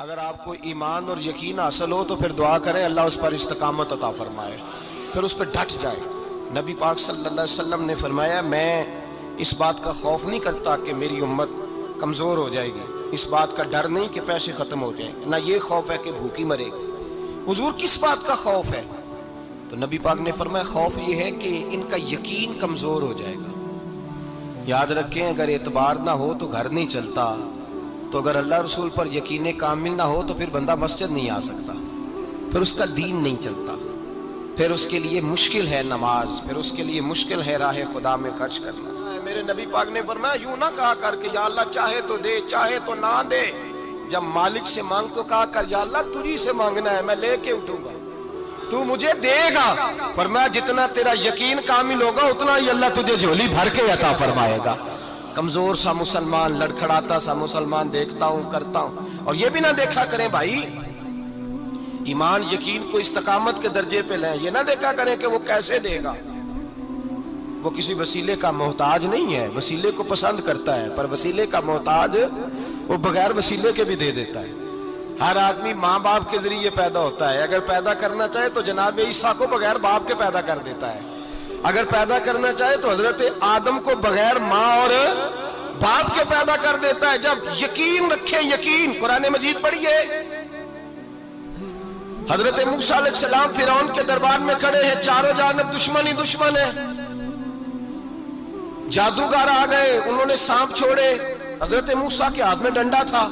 اگر آپ کو ایمان اور یقین حاصل ہو تو پھر دعا کریں اللہ اس پر استقامت عطا فرمائے، پھر اس پہ ڈٹ جائے۔ نبی پاک صلی اللہ علیہ وسلم نے فرمایا میں اس بات کا خوف نہیں کرتا کہ میری امت کمزور ہو جائے گی، اس بات کا ڈر نہیں کہ پیسے ختم ہو جائیں، نہ یہ خوف ہے کہ بھوکی مرے گی۔ حضور کس بات کا خوف ہے؟ تو نبی پاک نے فرمایا خوف یہ ہے کہ ان کا یقین کمزور ہو جائے گا۔ یاد رکھیں اگر اعتبار نہ ہو تو گھر نہیں چلتا، تو اگر اللہ رسول پر یقین کامل نہ ہو تو پھر بندہ مسجد نہیں آ سکتا، پھر اس کا دین نہیں چلتا، پھر اس کے لیے مشکل ہے نماز، پھر اس کے لیے مشکل ہے راہ خدا میں خرچ کرنا۔ میرے نبی پاک نے فرمایا یوں نہ کہا کر کے یا اللہ چاہے تو دے چاہے تو نہ دے، جب مالک سے مانگ تو کہا کر یا اللہ تجھی سے مانگنا ہے، میں لے کے اٹھوں گا، تو مجھے دے گا۔ فرمایا جتنا تیرا یقین کامل ہوگا اتنا ہی اللہ تجھے جھولی بھر کے عطا فرمائے گا۔ کمزور سا مسلمان، لڑکھڑاتا سا مسلمان دیکھتا ہوں کرتا ہوں، اور یہ بھی نہ دیکھا کریں بھائی ایمان یقین کو استقامت کے درجے پہ لیں، یہ نہ دیکھا کریں کہ وہ کیسے دے گا، وہ کسی وسیلے کا محتاج نہیں ہے، وسیلے کو پسند کرتا ہے، پر وسیلے کا محتاج وہ بغیر وسیلے کے بھی دے دیتا ہے۔ ہر آدمی ماں باپ کے ذریعے پیدا ہوتا ہے، اگر پیدا کرنا چاہے تو جناب عیسیٰ کو بغیر باپ کے پیدا کر دیتا ہے، اگر پیدا کرنا چاہے تو حضرت آدم کو بغیر ماں اور باپ کے پیدا کر دیتا ہے۔ جب یقین رکھیں، یقین، قرآن مجید پڑھیے، حضرت موسیٰ علیہ السلام فرعون کے دربار میں کھڑے ہیں، چاروں جانب دشمن ہی دشمن ہے، جادوگر آ گئے، انہوں نے سانپ چھوڑے، حضرت موسیٰ کے ہاتھ میں ڈنڈا تھا،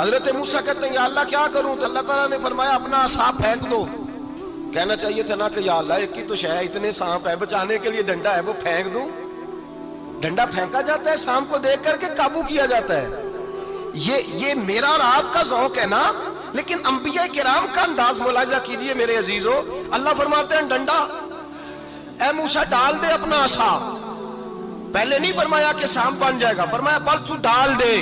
حضرت موسیٰ کہتے ہیں یا اللہ کیا کروں؟ تو اللہ تعالیٰ نے فرمایا اپنا عصا پھینک دو۔ کہنا چاہیے تھا نا کہ یا اللہ ایک ہی تو شے ہے، اتنے سانپ ہے، بچانے کے لیے ڈنڈا ہے وہ پھینک دوں؟ ڈنڈا پھینکا جاتا ہے، سانپ کو دیکھ کر کے قابو کیا جاتا ہے۔ یہ میرا اور آپ کا ذوق ہے نا، لیکن انبیاء کرام کا انداز ملاحظہ کیجئے میرے عزیزو۔ اللہ فرماتے ہیں ڈنڈا، اے موسیٰ ڈال دے اپنا عصا، پہلے نہیں فرمایا کہ سانپ بن جائے گا، فرمایا بس تو ڈال دے۔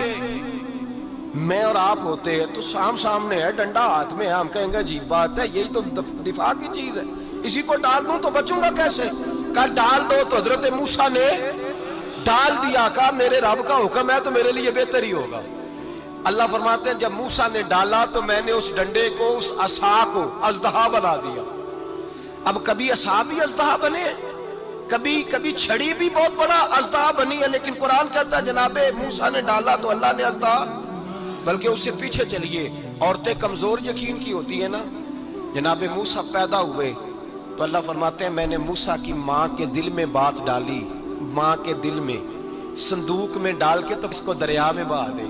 میں اور آپ ہوتے ہیں تو سامنے ہے، ڈنڈا ہاتھ میں ہے، ہم کہیں گے عجیب بات ہے، یہی تو دفاع کی چیز ہے، اسی کو ڈال دوں تو بچوں گا کیسے؟ کہا ڈال دو، تو حضرت موسیٰ نے ڈال دیا، کہا میرے رب کا حکم ہے تو میرے لیے بہتر ہی ہوگا۔ اللہ فرماتے ہیں جب موسیٰ نے ڈالا تو میں نے اس ڈنڈے کو، اس عصا کو اژدہا بنا دیا۔ اب کبھی عصا بھی اژدہا بنے، کبھی چھڑی بھی بہت بڑا اژدہا بنی ہے، لیکن قرآن کہتا ہے جناب موسیٰ نے ڈالا تو اللہ نے اژدہا، بلکہ اس سے پیچھے چلیے، عورتیں کمزور یقین کی ہوتی ہیں نا، جناب موسیٰ پیدا ہوئے تو اللہ فرماتے ہیں میں نے موسیٰ کی ماں کے دل میں بات ڈالی، ماں کے دل میں صندوق میں ڈال کے تو اس کو دریا میں بہا دے۔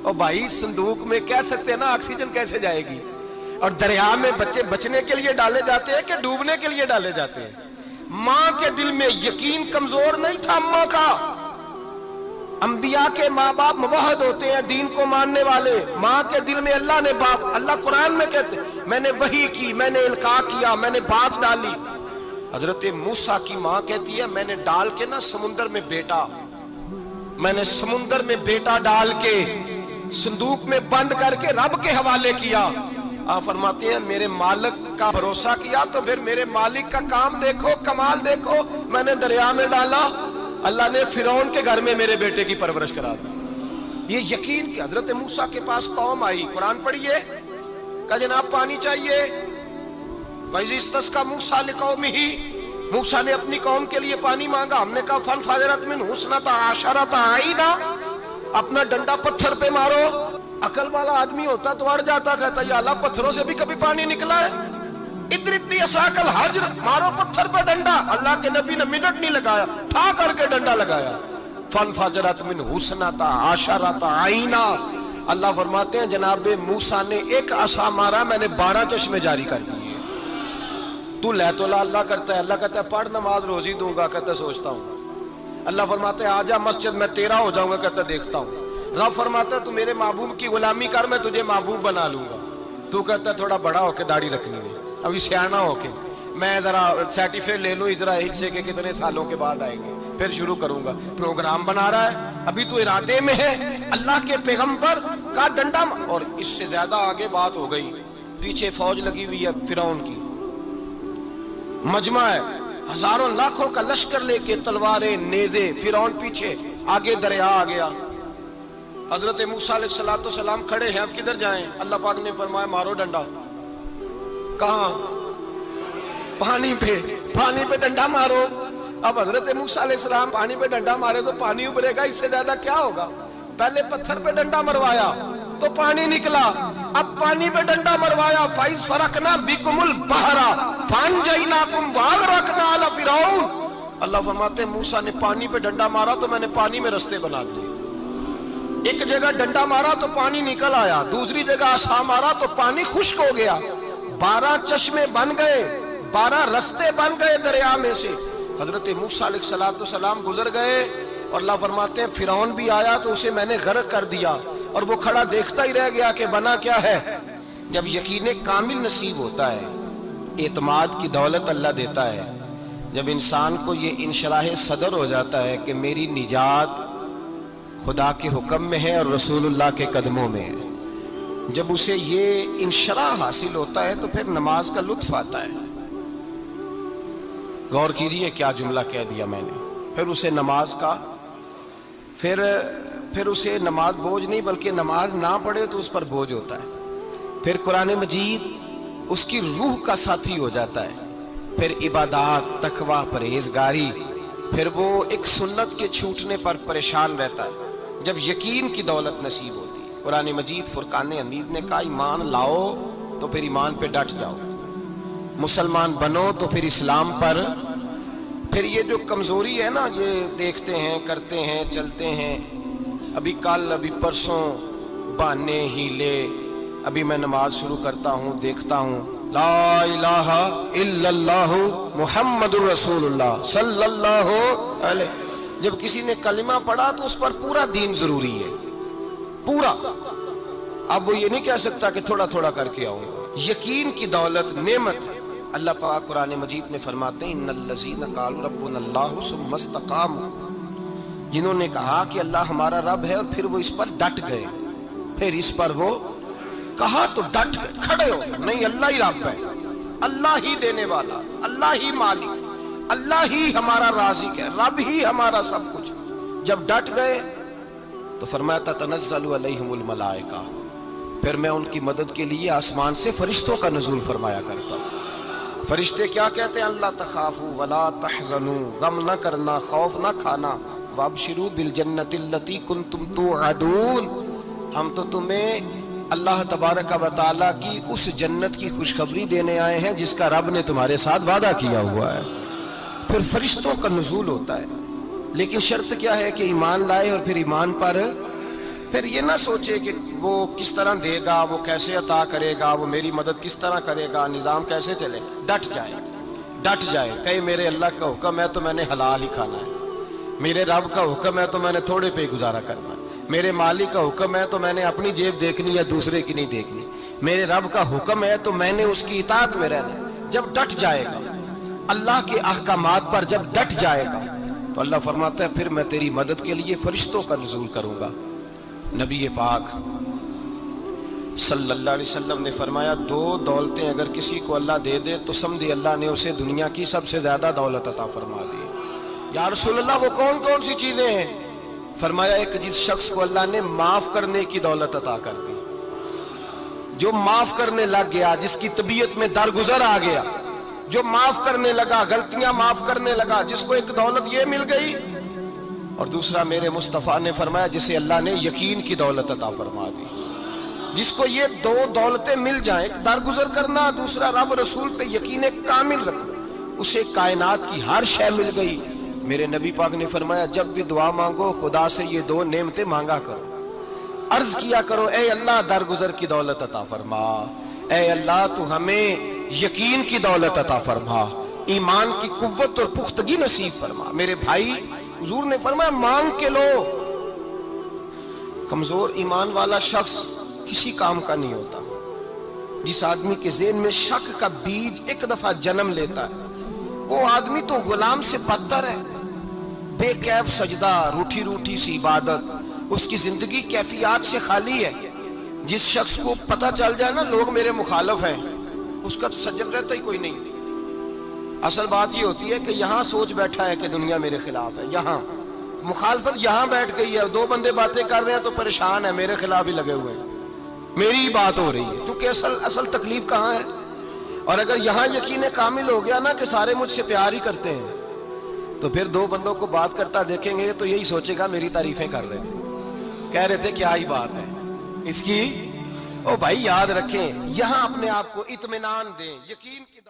اور بھائی صندوق میں کہہ سکتے ہیں نا آکسیجن کیسے جائے گی، اور دریا میں بچے بچنے کے لیے ڈالے جاتے ہیں کہ ڈوبنے کے لیے ڈالے جاتے ہیں؟ ماں کے دل میں یقین کمزور نہیں تھا اماں کا۔ انبیاء کے ماں باپ موحد ہوتے ہیں، دین کو ماننے والے، ماں کے دل میں اللہ نے بات، اللہ قرآن میں کہتے ہیں میں نے وحی کی، میں نے القاء کیا، میں نے بات ڈالی۔ حضرت موسیٰ کی ماں کہتی ہے میں نے ڈال کے نا سمندر میں بیٹا، میں نے سمندر میں بیٹا ڈال کے صندوق میں بند کر کے رب کے حوالے کیا۔ آپ فرماتے ہیں میرے مالک کا بھروسہ کیا تو پھر میرے مالک کا کام دیکھو، کمال دیکھو، میں نے دریا میں ڈالا، اللہ نے فرعون کے گھر میں میرے بیٹے کی پرورش کرا دی۔ یہ یقین کہ حضرت موسیٰ کے پاس قوم آئی، قرآن پڑھیے، کہا جناب پانی چاہیے، وَإِذِ اسْتَسْقَىٰ مُوسَىٰ لِقَوْمِهِ، موسیٰ نے اپنی قوم کے لیے پانی مانگا، ہم نے کہا فَانْفَجَرَتْ مِنْهُ اثْنَتَا عَشَرَةَ عَيْنًا، اپنا ڈنڈا پتھر پہ مارو۔ عقل والا آدمی ہوتا تو اڑ جاتا، کہتا یا اللہ پتھروں سے بھی کبھی پانی نکلا ہے؟ اضرب بعصاک الحجر، مارو پتھر پہ ڈنڈا۔ اللہ کے نبی نے منٹ نہیں لگایا، ٹھا کر کے ڈنڈا لگایا، فانفجرت منہ اثنتا عشرۃ عینا۔ اللہ فرماتے ہیں جناب موسیٰ نے ایک عصا مارا، میں نے 12 چشمے جاری کر دیے۔ تو لے تو لا اللہ کرتا ہے، اللہ کہتا ہے پڑھ نماز روزی دوں گا، کہتا ہے سوچتا ہوں۔ اللہ فرماتے ہیں آجا مسجد میں تیرا ہو جاؤں گا، کہتا ہے دیکھتا ہوں۔ رب فرماتا ہے تو میرے محبوب کی غلامی کر، میں تجھے محبوب بنا لوں گا۔ تو کہتا ہے تھوڑا بڑا ہو کے داڑھی رکھنی ہے، ابھی سیانا ہو کے میں ذرا سرٹیفکیٹ لے لوں اسرائیل سے کہ کتنے سالوں کے بعد آئیں گے، پھر شروع کروں گا۔ پروگرام بنا رہا ہے، ابھی تو ارادے میں ہے۔ اللہ کے پیغمبر کا ڈنڈا، اور اس سے زیادہ آگے بات ہو گئی، پیچھے فوج لگی ہوئی ہے فرعون کی، مجمع ہے، ہزاروں لاکھوں کا لشکر لے کے، تلواریں نیزے، فرعون پیچھے، آگے دریا آ گیا۔ حضرت موسیٰ علیہ السلام کھڑے ہیں، اب کدھر جائیں؟ اللہ پاک نے فرمایا مارو ڈنڈا۔ کہاں؟ پانی پہ ڈنڈا مارو۔ اب حضرت موسیٰ علیہ السلام پانی پہ ڈنڈا مارے تو پانی ابھرے گا، اس سے زیادہ کیا ہوگا؟ پہلے پتھر پہ ڈنڈا مروایا تو پانی نکلا، اب پانی پہ ڈنڈا مروایا، فَإِذْ فَرَقْنَا بِكُمُ الْبَحْرَ فَأَنْجَيْنَاكُمْ وَأَغْرَقْنَا آلَ فِرْعَوْنَ۔ اللہ فرماتے ہیں موسیٰ نے پانی پہ ڈنڈا مارا تو میں نے پانی میں رستے بنا دیے۔ ایک جگہ ڈنڈا مارا تو پانی نکل آیا، دوسری جگہ عصا مارا تو پانی خشک ہو گیا، 12 چشمے بن گئے، 12 رستے بن گئے دریا میں سے۔ حضرت موسیٰ علیہ السلام گزر گئے اور اللہ فرماتے ہیں فرعون بھی آیا تو اسے میں نے غرق کر دیا، اور وہ کھڑا دیکھتا ہی رہ گیا کہ بنا کیا ہے۔ جب یقین کامل نصیب ہوتا ہے، اعتماد کی دولت اللہ دیتا ہے، جب انسان کو یہ انشراح صدر ہو جاتا ہے کہ میری نجات خدا کے حکم میں ہے اور رسول اللہ کے قدموں میں ہے، جب اسے یہ انشراح حاصل ہوتا ہے تو پھر نماز کا لطف آتا ہے۔ غور کیجیے کیا جملہ کہہ دیا میں نے۔ پھر اسے نماز کا پھر اسے نماز بوجھ نہیں، بلکہ نماز نہ پڑھے تو اس پر بوجھ ہوتا ہے۔ پھر قرآن مجید اس کی روح کا ساتھی ہو جاتا ہے، پھر عبادات، تقوی، پرہیزگاری، پھر وہ ایک سنت کے چھوٹنے پر پریشان رہتا ہے جب یقین کی دولت نصیب ہوتی ہے۔ قرآن مجید فرقان حمید نے کہا ایمان لاؤ تو پھر ایمان پہ ڈٹ جاؤ، مسلمان بنو تو پھر اسلام پر۔ پھر یہ جو کمزوری ہے نا، یہ دیکھتے ہیں، کرتے ہیں، چلتے ہیں، ابھی کل، ابھی پرسوں، بہانے، ہیلے، ابھی میں نماز شروع کرتا ہوں، دیکھتا ہوں لا الہ الا اللہ محمد الرسول اللہ صلی اللہ علیہ۔ جب کسی نے کلمہ پڑھا تو اس پر پورا دین ضروری ہے، پورا۔ اب وہ یہ نہیں کہہ سکتا کہ تھوڑا تھوڑا کر کے آؤں۔ یقین کی دولت نعمت ہے۔ اللہ پاک قرآن مجید میں فرماتے ہیں ان الذین قالوا ربنا اللہ ثم استقاموا، جنہوں نے کہا کہ اللہ ہمارا رب ہے اور پھر وہ اس پر ڈٹ گئے، پھر اس پر وہ کہا تو ڈٹ گئے، کھڑے ہو گئے، نہیں اللہ ہی رب ہے، اللہ ہی دینے والا، اللہ ہی مالک، اللہ ہی ہمارا رازق ہے، رب ہی ہمارا سب کچھ۔ جب ڈٹ گئے تو فرمایا تتنزل علیہم الملائکہ، پھر میں ان کی مدد کے لیے آسمان سے فرشتوں کا نزول فرمایا کرتا ہوں۔ فرشتے کیا کہتے ہیں؟ اللہ تخافوا ولا تحزنوا، غم نہ کرنا، خوف نہ کھانا، وابشروا بالجنۃ التی کنتم توعدون، ہم تو تمہیں اللہ تبارک و تعالیٰ کی اس جنت کی خوشخبری دینے آئے ہیں جس کا رب نے تمہارے ساتھ وعدہ کیا ہوا ہے۔ پھر فرشتوں کا نزول ہوتا ہے، لیکن شرط کیا ہے کہ ایمان لائے، اور پھر ایمان پر پھر یہ نہ سوچے کہ وہ کس طرح دے گا، وہ کیسے عطا کرے گا، وہ میری مدد کس طرح کرے گا، نظام کیسے چلے۔ ڈٹ جائے کہے میرے اللہ کا حکم ہے تو میں نے حلال ہی کھانا ہے، میرے رب کا حکم ہے تو میں نے تھوڑے پہ گزارا کرنا ہے، میرے مالک کا حکم ہے تو میں نے اپنی جیب دیکھنی یا دوسرے کی نہیں دیکھنی، میرے رب کا حکم ہے تو میں نے اس کی اطاعت میں رہنا۔ جب ڈٹ جائے گا اللہ کے احکامات پر، جب ڈٹ جائے گا تو اللہ فرماتا ہے پھر میں تیری مدد کے لیے فرشتوں کا نزول کروں گا۔ نبی پاک صلی اللہ علیہ وسلم نے فرمایا 2 دولتیں اگر کسی کو اللہ دے دے تو سمجھے اللہ نے اسے دنیا کی سب سے زیادہ دولت عطا فرما دی۔ یا رسول اللہ وہ کون کون سی چیزیں ہیں؟ فرمایا ایک جس شخص کو اللہ نے معاف کرنے کی دولت عطا کر دی، جو معاف کرنے لگ گیا، جس کی طبیعت میں درگزر آ گیا، جو معاف کرنے لگا، غلطیاں معاف کرنے لگا، جس کو ایک دولت یہ مل گئی۔ اور دوسرا میرے مصطفیٰ نے فرمایا جسے اللہ نے یقین کی دولت عطا فرما دی۔ جس کو یہ 2 دولتیں مل جائیں، ایک درگزر کرنا، دوسرا رب رسول پہ یقین کامل رکھنا، اسے کائنات کی ہر شے مل گئی۔ میرے نبی پاک نے فرمایا جب بھی دعا مانگو خدا سے یہ 2 نعمتیں مانگا کرو، عرض کیا کرو اے اللہ درگزر کی دولت عطا فرما، اے اللہ تو ہمیں یقین کی دولت عطا فرما، ایمان کی قوت اور پختگی نصیب فرما۔ میرے بھائی حضور نے فرمایا مانگ کے لو۔ کمزور ایمان والا شخص کسی کام کا نہیں ہوتا۔ جس آدمی کے ذہن میں شک کا بیج ایک دفعہ جنم لیتا ہے وہ آدمی تو غلام سے بدتر ہے۔ بے کیف سجدہ، روٹھی روٹھی سی عبادت، اس کی زندگی کیفیات سے خالی ہے۔ جس شخص کو پتہ چل جائے نا لوگ میرے مخالف ہیں، اس کا تو سجد رہتا ہی کوئی نہیں۔ اصل بات یہ ہوتی ہے کہ یہاں سوچ بیٹھا ہے کہ دنیا میرے خلاف ہے، یہاں مخالفت یہاں بیٹھ گئی ہے، دو بندے باتیں کر رہے ہیں تو پریشان ہے، میرے خلاف ہی لگے ہوئے ہیں، میری ہی بات ہو رہی ہے، کیونکہ اصل تکلیف کہاں ہے؟ اور اگر یہاں یقین کامل ہو گیا نا کہ سارے مجھ سے پیار ہی کرتے ہیں، تو پھر دو بندوں کو بات کرتا دیکھیں گے تو یہی سوچے گا میری تعریفیں کر رہے تھے، کہہ رہے تھے کیا ہی بات ہے اس کی۔ او بھائی یاد رکھیں، یہاں اپنے آپ کو اطمینان دیں، یقین کی